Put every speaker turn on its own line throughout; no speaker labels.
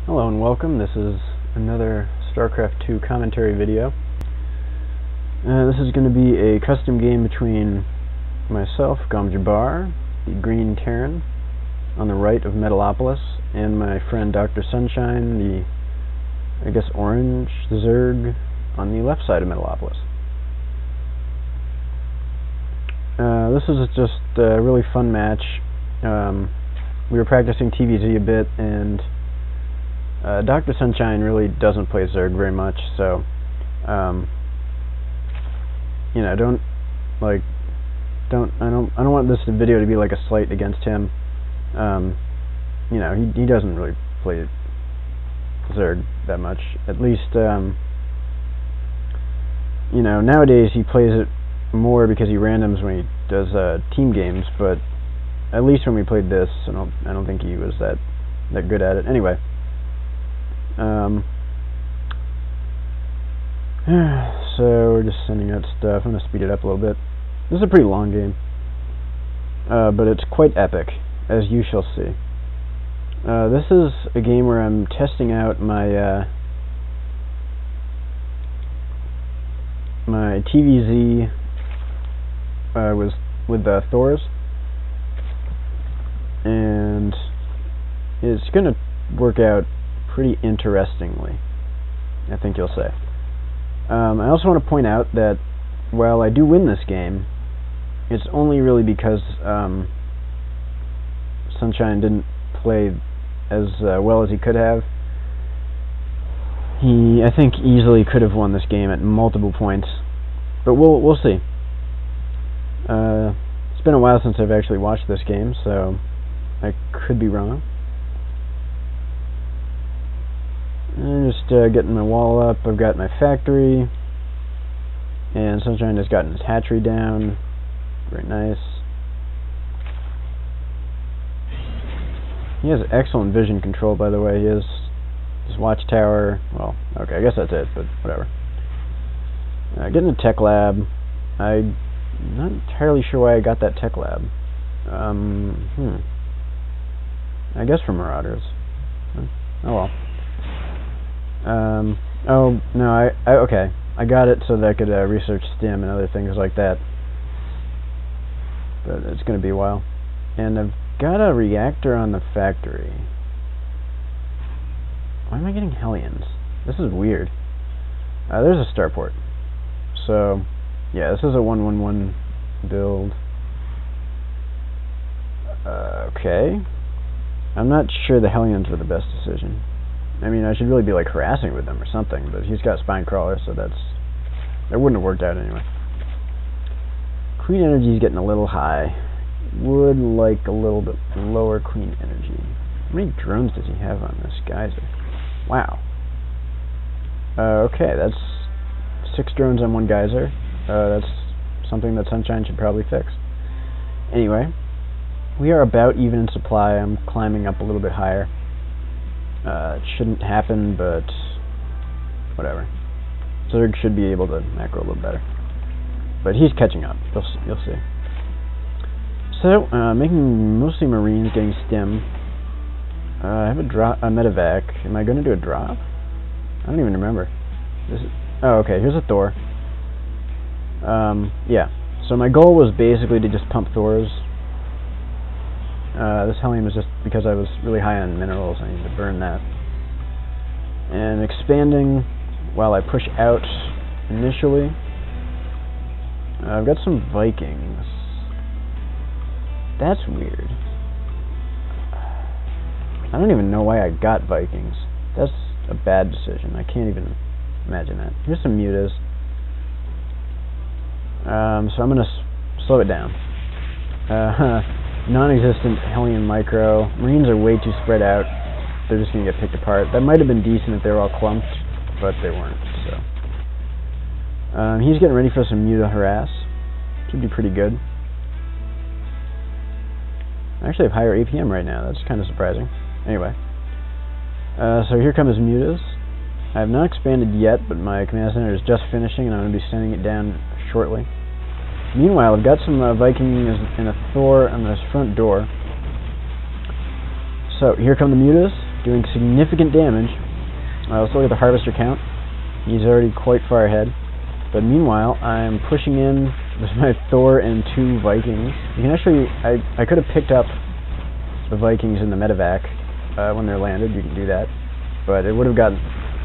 Hello and welcome. This is another Starcraft 2 commentary video. This is going to be a custom game between myself, GomJabbar, the green Terran, on the right of Metalopolis, and my friend DrSunshine, the, I guess, orange Zerg, on the left side of Metalopolis. This is just a really fun match. We were practicing TVZ a bit, and DrSunshine really doesn't play Zerg very much, so you know, I don't want this video to be like a slight against him. You know, he doesn't really play Zerg that much. At least you know, nowadays he plays it more because he randoms when he does team games, but at least when we played this, I don't think he was that good at it. Anyway, so we're just sending out stuff. I'm gonna speed it up a little bit. This is a pretty long game, but it's quite epic, as you shall see. This is a game where I'm testing out my my TVZ with Thors, and it's gonna work out pretty interestingly, I think you'll say. I also want to point out that while I do win this game, it's only really because Sunshine didn't play as well as he could have. He, I think, easily could have won this game at multiple points, but we'll see. It's been a while since I've actually watched this game, so I could be wrong. I'm just getting my wall up. I've got my factory, and Sunshine has gotten his hatchery down. Very nice. He has excellent vision control, by the way. He has his watchtower. Well, okay, I guess that's it, but whatever. Getting a tech lab. I'm not entirely sure why I got that tech lab. I guess from Marauders. Oh well. Oh no, okay. I got it so that I could research STEM and other things like that. But it's going to be a while. And I've got a reactor on the factory. Why am I getting Hellions? This is weird. There's a starport. So, yeah, this is a 1-1-1 build. Okay. I'm not sure the Hellions were the best decision. I mean, I should really be like harassing with them or something, but he's got spine crawler, so that wouldn't have worked out anyway. Queen energy is getting a little high. Would like a little bit lower queen energy. How many drones does he have on this geyser? Wow. Okay, that's 6 drones on one geyser. That's something that Sunshine should probably fix. Anyway, we are about even in supply. I'm climbing up a little bit higher. It shouldn't happen, but whatever. Zerg should be able to macro a little better. But he's catching up. You'll see. So, making mostly Marines, getting STEM. I have a medevac. Am I going to do a drop? I don't even remember. Oh, okay, here's a Thor. Yeah. So my goal was basically to just pump Thors. This helium is just because I was really high on minerals. I need to burn that. And expanding while I push out initially. I've got some Vikings. That's weird. I don't even know why I got Vikings. That's a bad decision. I can't even imagine that. Here's some mutas. So I'm going to slow it down. Non-existent Hellion micro. Marines are way too spread out. They're just going to get picked apart. That might have been decent if they were all clumped, but they weren't. So he's getting ready for some muta harass. Should be pretty good. I actually have higher APM right now. That's kind of surprising. Anyway, so here come his mutas. I have not expanded yet, but my command center is just finishing, and I'm going to be sending it down shortly. Meanwhile, I've got some Vikings and a Thor on this front door. So here come the mutas. doing significant damage. Let's look at the harvester count. He's already quite far ahead. But meanwhile, I'm pushing in with my Thor and 2 Vikings. You can actually, I could have picked up the Vikings in the medevac when they're landed. You can do that, but it would have gotten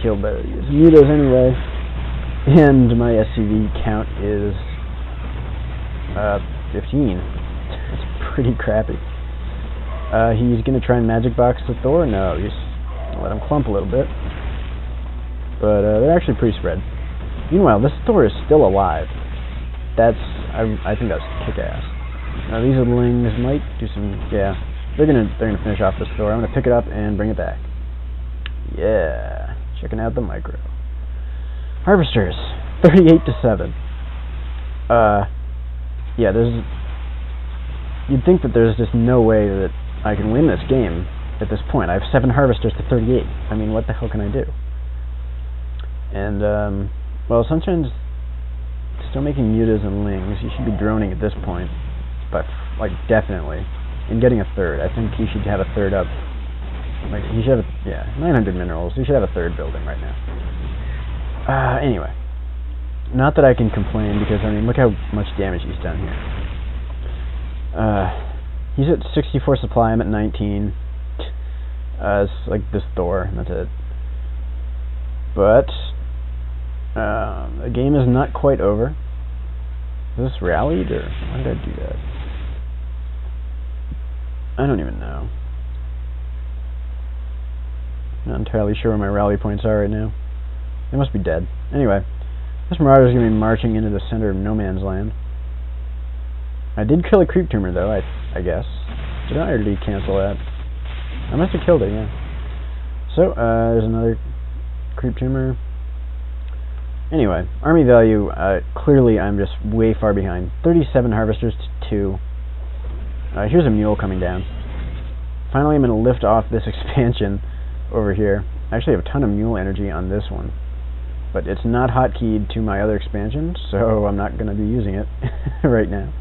killed by the Mules anyway. And my SCV count is 15. It's pretty crappy. He's gonna try and magic box the Thor. No, he's let him clump a little bit. But they're actually pretty spread. Meanwhile, this Thor is still alive. I think that's kick-ass. Now these Lings might do some, yeah. They're gonna finish off this Thor. I'm gonna pick it up and bring it back. Yeah, checking out the micro. Harvesters, 38-7. Yeah, you'd think that there's just no way that I can win this game at this point. I have 7 harvesters to 38. I mean, what the hell can I do? And well, Sunshine's still making mutas and lings. He should be droning at this point, but like definitely, and getting a 3rd. I think he should have a 3rd up. Like he should have, 900 minerals. He should have a 3rd building right now. Anyway, not that I can complain because I mean, look how much damage he's done here. He's at 64 supply. I'm at 19. It's like this Thor, and that's it. But the game is not quite over. Is this rallied, or why did I do that? I don't even know. Not entirely sure where my rally points are right now. They must be dead. Anyway, this Marauder is going to be marching into the center of no man's land. I did kill a creep tumor, though, I guess. Did I, or did he cancel that? I must have killed it, yeah. So, there's another creep tumor. Anyway, army value, clearly I'm just way far behind. 37 harvesters to 2. Here's a mule coming down. Finally, I'm going to lift off this expansion over here. I actually have a ton of mule energy on this one, but it's not hotkeyed to my other expansion, so I'm not going to be using it right now.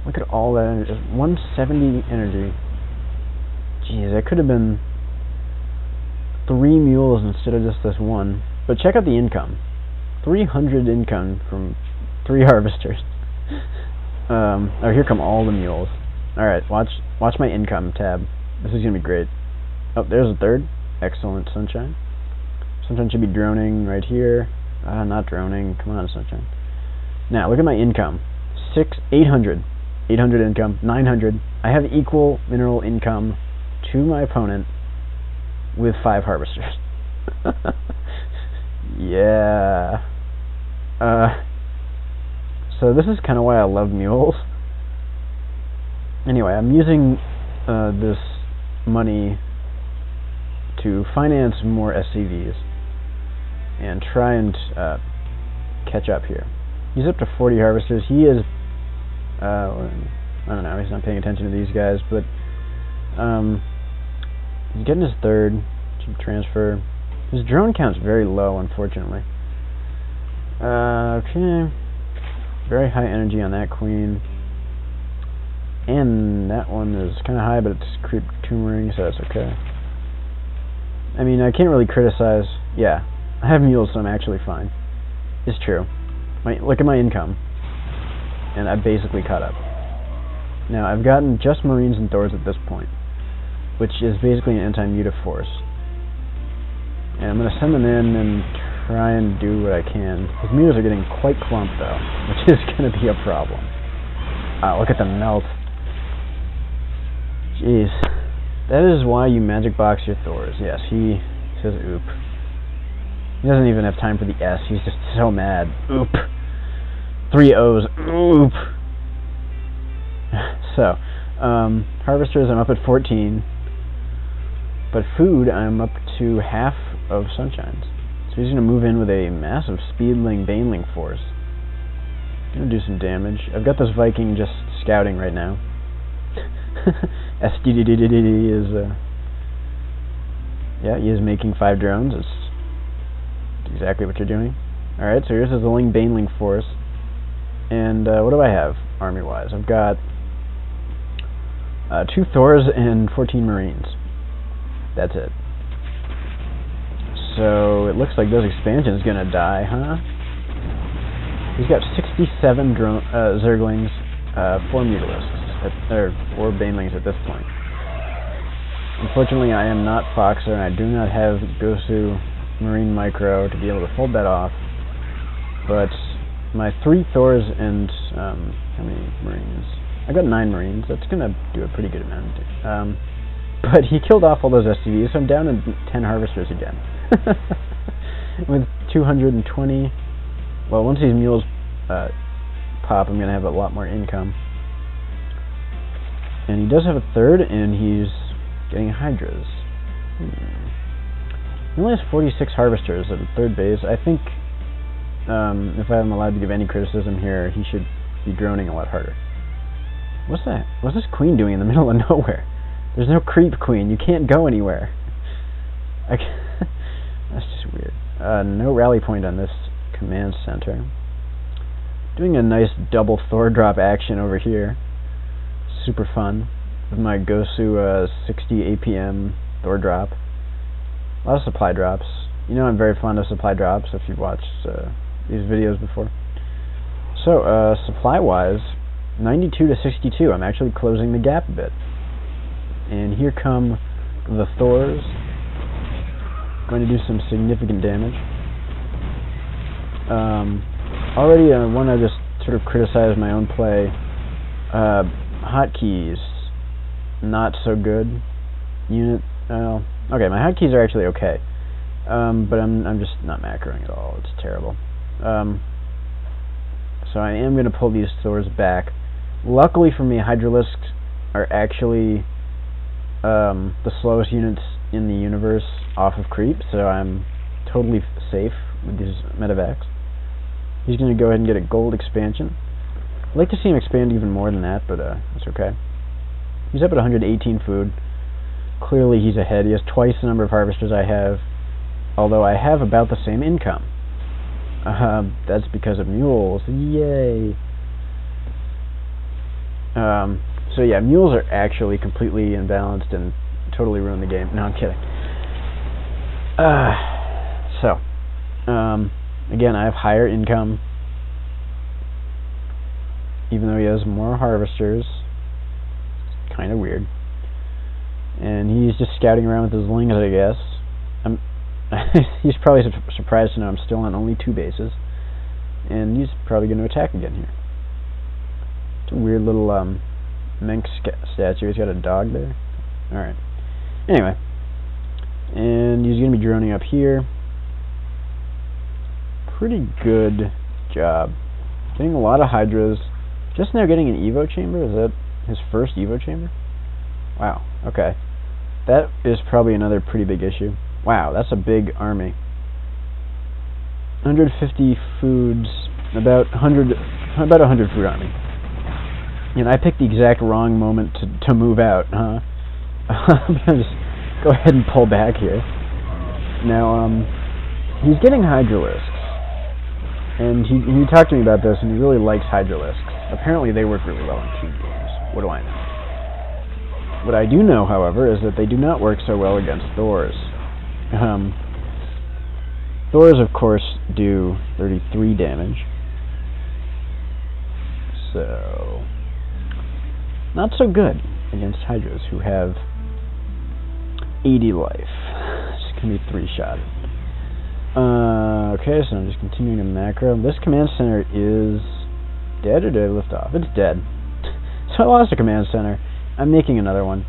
Look at all that energy. 170 energy. Jeez, that could have been 3 mules instead of just this one. But check out the income. 300 income from 3 harvesters. Oh, here come all the mules. Alright, watch my income tab. This is going to be great. Oh, there's a 3rd. Excellent, Sunshine. Sunshine should be droning right here. Not droning. Come on, Sunshine. Now, look at my income. 800. 800 income. 900. I have equal mineral income to my opponent with 5 harvesters. Yeah. So this is kind of why I love mules. Anyway, I'm using this money to finance more SCVs and try and catch up here. He's up to 40 harvesters. He is, I don't know, he's not paying attention to these guys, but he's getting his 3rd. Should transfer. His drone count's very low, unfortunately. Okay. Very high energy on that queen. And that one is kind of high, but it's creep tumoring, so that's okay. I mean, I can't really criticize. Yeah, I have mules, so I'm actually fine. It's true. Look at my income. And I basically caught up. Now, I've gotten just Marines and Thors at this point, which is basically an anti-muta force. And I'm going to send them in and try and do what I can. His mutas are getting quite clumped, though, which is going to be a problem. Look at the melt. Jeez. That is why you magic box your Thors. Yes, he says oop. He doesn't even have time for the S. He's just so mad. Oop. 3 O's. Oop. So, harvesters, I'm up at 14. But food, I'm up to half of Sunshine's. So he's going to move in with a massive Speedling, Baneling force. Going to do some damage. I've got this Viking just scouting right now. SDDDDD is, yeah, he is making 5 drones. It's exactly what you're doing. Alright, so here's his Ling Baneling force. And what do I have, army-wise? I've got 2 Thors and 14 Marines. That's it. So it looks like this expansion is gonna die, huh? He's got 67 Zerglings, 4 Mutalisks, or 4 Banelings at this point. Unfortunately, I am not Foxer, and I do not have Gosu Marine Micro to be able to hold that off. But my 3 Thors and how many Marines? I got 9 Marines. That's gonna do a pretty good amount. But he killed off all those SCVs, so I'm down to 10 Harvesters again. With 220. Well, once these mules pop, I'm going to have a lot more income. And he does have a 3rd, and he's getting Hydras. He only has 46 Harvesters at a 3rd base. I think if I'm allowed to give any criticism here, he should be droning a lot harder. What's that? What's this queen doing in the middle of nowhere? There's no creep queen. You can't go anywhere. That's just weird. No rally point on this command center. Doing a nice double Thor drop action over here. Super fun. With my Gosu 60 APM Thor drop. A lot of supply drops. You know I'm very fond of supply drops if you've watched these videos before. So, supply-wise, 92 to 62. I'm actually closing the gap a bit. And here come the Thors. Going to do some significant damage. Already I want to just sort of criticize my own play. Hotkeys, not so good. Unit, okay, my hotkeys are actually okay. But I'm just not macroing at all. It's terrible. So I am going to pull these Thors back. Luckily for me, Hydralisks are actually the slowest units in the universe off of creep, so I'm totally safe with these medevacs. He's going to go ahead and get a gold expansion. I'd like to see him expand even more than that, but that's okay. He's up at 118 food. Clearly he's ahead. He has twice the number of harvesters I have, although I have about the same income. That's because of mules. Yay! So yeah, mules are actually completely imbalanced and totally ruin the game. No, I'm kidding. Again, I have higher income, even though he has more harvesters. Kind of weird. And he's just scouting around with his lings, I guess. He's probably surprised to know I'm still on only 2 bases. And he's probably going to attack again here. It's a weird little Menk statue. He's got a dog there. Alright. Anyway. And he's going to be droning up here. Pretty good job. Getting a lot of Hydras. Just now getting an Evo chamber? Is that his first Evo chamber? Wow. Okay. That is probably another pretty big issue. Wow, that's a big army. 150 foods, about 100 food army. And I picked the exact wrong moment to move out, huh? I'm gonna just go ahead and pull back here. Now, he's getting Hydralisks. And he talked to me about this, and he really likes Hydralisks. Apparently they work really well in cube games. What do I know? What I do know, however, is that they do not work so well against Thors. Thors, of course, do 33 damage. So, not so good against Hydras, who have 80 life. It's going to be 3-shot. Okay, so I'm just continuing to macro. This command center is dead, or did I lift off? It's dead. So I lost a command center. I'm making another one.